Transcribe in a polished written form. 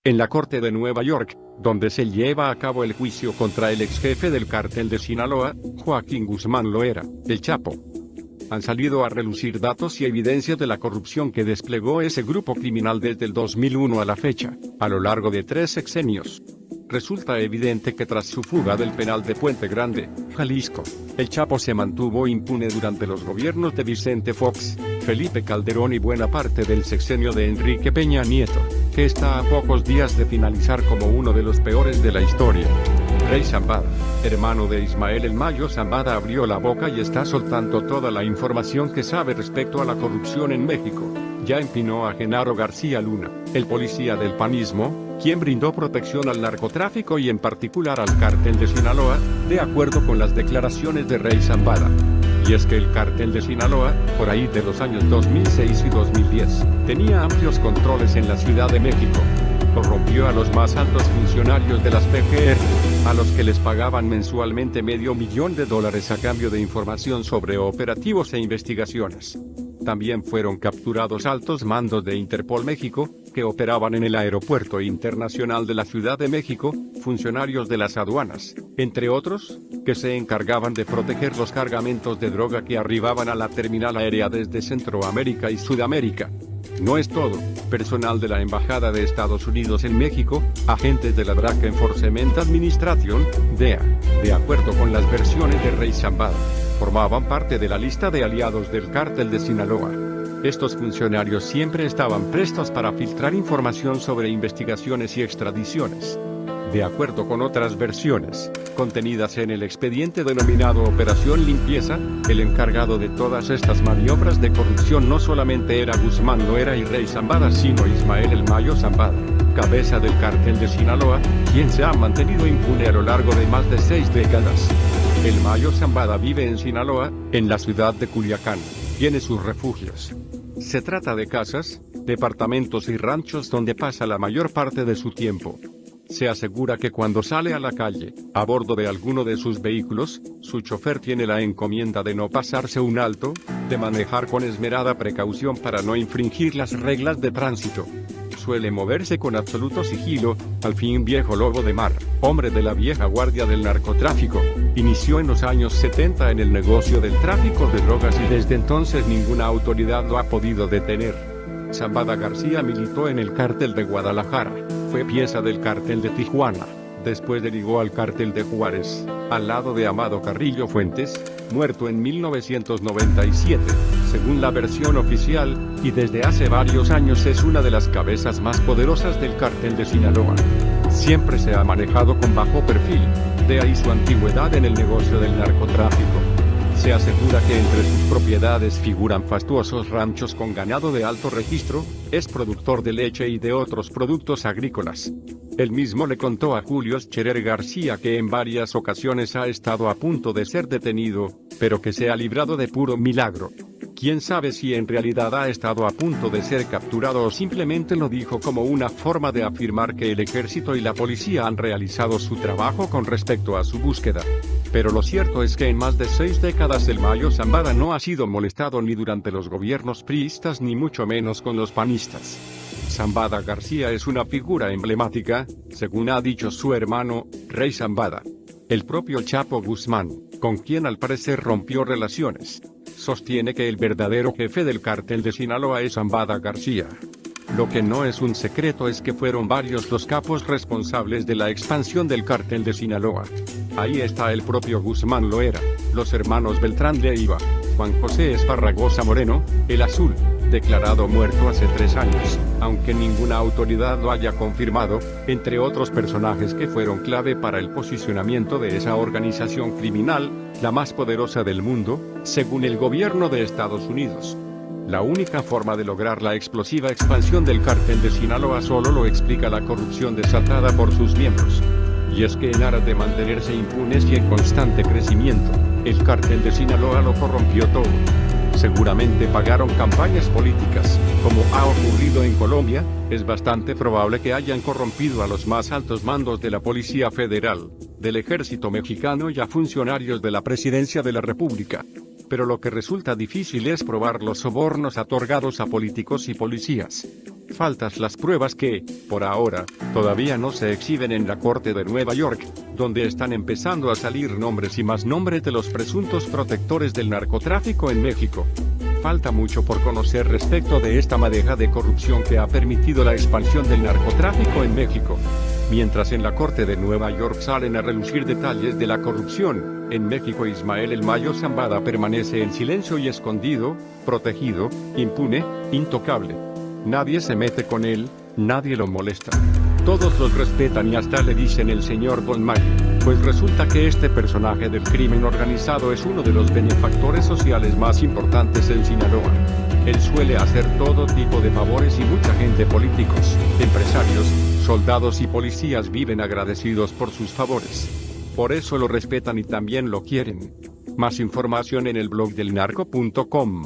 en la corte de Nueva York, donde se lleva a cabo el juicio contra el ex jefe del cártel de Sinaloa, Joaquín Guzmán Loera, el Chapo. Han salido a relucir datos y evidencias de la corrupción que desplegó ese grupo criminal desde el 2001 a la fecha, a lo largo de 3 sexenios. Resulta evidente que tras su fuga del penal de Puente Grande, Jalisco, el Chapo se mantuvo impune durante los gobiernos de Vicente Fox, Felipe Calderón y buena parte del sexenio de Enrique Peña Nieto, que está a pocos días de finalizar como uno de los peores de la historia. Rey Zambada, hermano de Ismael El Mayo Zambada, abrió la boca y está soltando toda la información que sabe respecto a la corrupción en México. Ya empinó a Genaro García Luna, el policía del panismo, quien brindó protección al narcotráfico y en particular al cártel de Sinaloa, de acuerdo con las declaraciones de Rey Zambada. Y es que el cártel de Sinaloa, por ahí de los años 2006 y 2010, tenía amplios controles en la Ciudad de México. Corrompió a los más altos funcionarios de las PGR, a los que les pagaban mensualmente $500,000 a cambio de información sobre operativos e investigaciones. También fueron capturados altos mandos de Interpol México, que operaban en el Aeropuerto Internacional de la Ciudad de México, funcionarios de las aduanas, entre otros, que se encargaban de proteger los cargamentos de droga que arribaban a la terminal aérea desde Centroamérica y Sudamérica. No es todo, personal de la Embajada de Estados Unidos en México, agentes de la Drug Enforcement Administration, DEA, de acuerdo con las versiones de Rey Zambada, formaban parte de la lista de aliados del cártel de Sinaloa. Estos funcionarios siempre estaban prestos para filtrar información sobre investigaciones y extradiciones. De acuerdo con otras versiones, contenidas en el expediente denominado Operación Limpieza, el encargado de todas estas maniobras de corrupción no solamente era Guzmán Loera y Rey Zambada, sino Ismael El Mayo Zambada, cabeza del cártel de Sinaloa, quien se ha mantenido impune a lo largo de más de 6 décadas. El Mayo Zambada vive en Sinaloa, en la ciudad de Culiacán. Tiene sus refugios. Se trata de casas, departamentos y ranchos donde pasa la mayor parte de su tiempo. Se asegura que cuando sale a la calle, a bordo de alguno de sus vehículos, su chofer tiene la encomienda de no pasarse un alto, de manejar con esmerada precaución para no infringir las reglas de tránsito. Suele moverse con absoluto sigilo, al fin viejo lobo de mar, hombre de la vieja guardia del narcotráfico. Inició en los años 70 en el negocio del tráfico de drogas y desde entonces ninguna autoridad lo ha podido detener. Zambada García militó en el cártel de Guadalajara, fue pieza del cártel de Tijuana, después derivó al cártel de Juárez, al lado de Amado Carrillo Fuentes, muerto en 1997, según la versión oficial, y desde hace varios años es una de las cabezas más poderosas del cártel de Sinaloa. Siempre se ha manejado con bajo perfil, de ahí su antigüedad en el negocio del narcotráfico. Se asegura que entre sus propiedades figuran fastuosos ranchos con ganado de alto registro, es productor de leche y de otros productos agrícolas. Él mismo le contó a Julio Scherer García que en varias ocasiones ha estado a punto de ser detenido, pero que se ha librado de puro milagro. Quién sabe si en realidad ha estado a punto de ser capturado o simplemente lo dijo como una forma de afirmar que el ejército y la policía han realizado su trabajo con respecto a su búsqueda. Pero lo cierto es que en más de 6 décadas el Mayo Zambada no ha sido molestado ni durante los gobiernos priistas ni mucho menos con los panistas. Zambada García es una figura emblemática, según ha dicho su hermano, Rey Zambada. El propio Chapo Guzmán, con quien al parecer rompió relaciones, sostiene que el verdadero jefe del cártel de Sinaloa es Zambada García. Lo que no es un secreto es que fueron varios los capos responsables de la expansión del cártel de Sinaloa. Ahí está el propio Guzmán Loera, los hermanos Beltrán Leiva, Juan José Esparragosa Moreno, el Azul, declarado muerto hace 3 años, aunque ninguna autoridad lo haya confirmado, entre otros personajes que fueron clave para el posicionamiento de esa organización criminal, la más poderosa del mundo, según el gobierno de Estados Unidos. La única forma de lograr la explosiva expansión del cártel de Sinaloa solo lo explica la corrupción desatada por sus miembros. Y es que en aras de mantenerse impunes y en constante crecimiento, el cártel de Sinaloa lo corrompió todo. Seguramente pagaron campañas políticas, como ha ocurrido en Colombia, es bastante probable que hayan corrompido a los más altos mandos de la Policía Federal, del Ejército Mexicano y a funcionarios de la Presidencia de la República. Pero lo que resulta difícil es probar los sobornos otorgados a políticos y policías. faltas las pruebas que, por ahora, todavía no se exhiben en la Corte de Nueva York, donde están empezando a salir nombres y más nombres de los presuntos protectores del narcotráfico en México. Falta mucho por conocer respecto de esta madeja de corrupción que ha permitido la expansión del narcotráfico en México. Mientras en la Corte de Nueva York salen a relucir detalles de la corrupción, en México Ismael El Mayo Zambada permanece en silencio y escondido, protegido, impune, intocable. Nadie se mete con él, nadie lo molesta. Todos los respetan y hasta le dicen el señor Don Mayo, pues resulta que este personaje del crimen organizado es uno de los benefactores sociales más importantes en Sinaloa. Él suele hacer todo tipo de favores y mucha gente, políticos, empresarios, soldados y policías viven agradecidos por sus favores. Por eso lo respetan y también lo quieren. Más información en el blog del narco.com.